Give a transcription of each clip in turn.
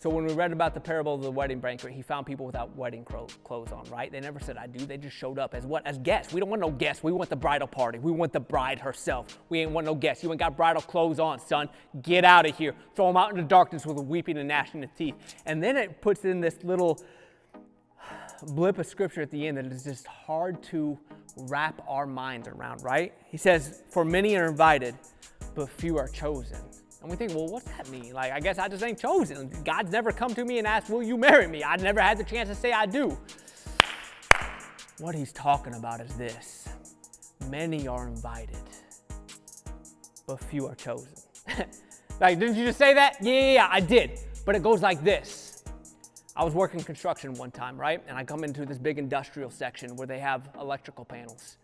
So when we read about the parable of the wedding banquet, he found people without wedding clothes on, right? They never said, I do. They just showed up as what? As guests. We don't want no guests. We want the bridal party. We want the bride herself. We ain't want no guests. You ain't got bridal clothes on, son. Get out of here. Throw them out into darkness with weeping and gnashing of teeth. And then it puts in this little blip of scripture at the end that is just hard to wrap our minds around, right? He says, for many are invited, but few are chosen. And we think, well, what's that mean? Like, I guess I just ain't chosen. God's never come to me and asked, will you marry me? I never had the chance to say I do. What he's talking about is this. Many are invited, but few are chosen. Like, didn't you just say that? Yeah, I did. But it goes like this. I was working construction one time, right? And I come into this big industrial section where they have electrical panels.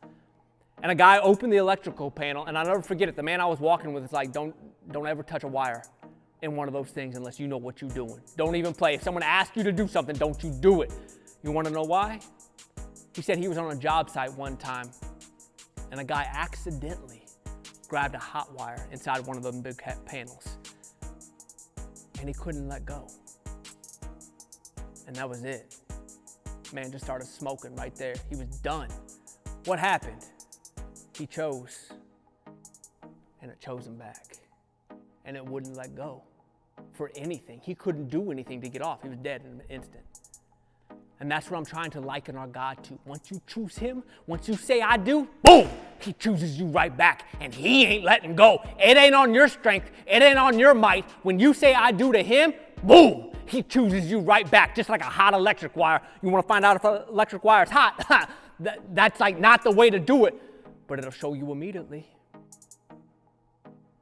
And a guy opened the electrical panel, and I'll never forget it. The man I was walking with is like, don't ever touch a wire in one of those things unless you know what you're doing. Don't even play. If someone asks you to do something, don't you do it. You want to know why? He said he was on a job site one time, and a guy accidentally grabbed a hot wire inside one of them big panels, and he couldn't let go. And that was it. Man just started smoking right there. He was done. What happened? He chose, and it chose him back. And it wouldn't let go for anything. He couldn't do anything to get off. He was dead in an instant. And that's what I'm trying to liken our God to. Once you choose him, once you say I do, boom, he chooses you right back. And he ain't letting go. It ain't on your strength. It ain't on your might. When you say I do to him, boom, he chooses you right back. Just like a hot electric wire. You want to find out if an electric wire is hot? That's like not the way to do it. But it'll show you immediately.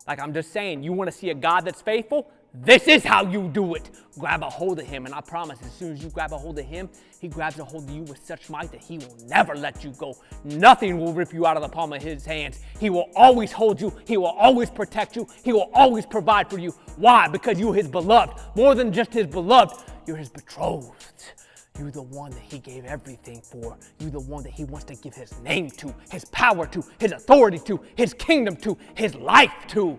Like I'm just saying, you want to see a God that's faithful? This is how you do it. Grab a hold of him, and I promise, as soon as you grab a hold of him, he grabs a hold of you with such might that he will never let you go. Nothing will rip you out of the palm of his hands. He will always hold you. He will always protect you. He will always provide for you. Why? Because you're his beloved. More than just his beloved, you're his betrothed. You're the one that he gave everything for. You're the one that he wants to give his name to, his power to, his authority to, his kingdom to, his life to.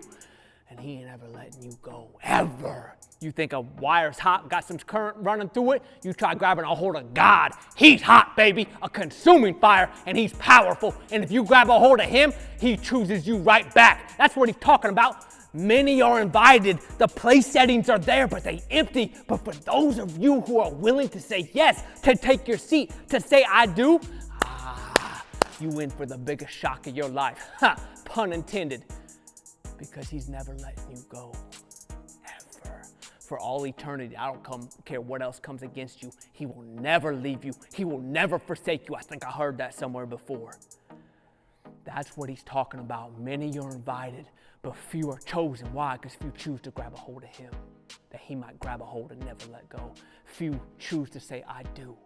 And he ain't ever letting you go, ever. You think a wire's hot, got some current running through it, you try grabbing a hold of God. He's hot, baby, a consuming fire, and he's powerful. And if you grab a hold of him, he chooses you right back. That's what he's talking about. Many are invited. The place settings are there, but they empty. But for those of you who are willing to say yes, to take your seat, to say I do, you in for the biggest shock of your life. Pun intended. Because he's never letting you go. Ever. For all eternity. I don't care what else comes against you. He will never leave you. He will never forsake you. I think I heard that somewhere before. That's what he's talking about. Many are invited, but few are chosen. Why? Because few choose to grab a hold of him, that he might grab a hold and never let go. Few choose to say, I do.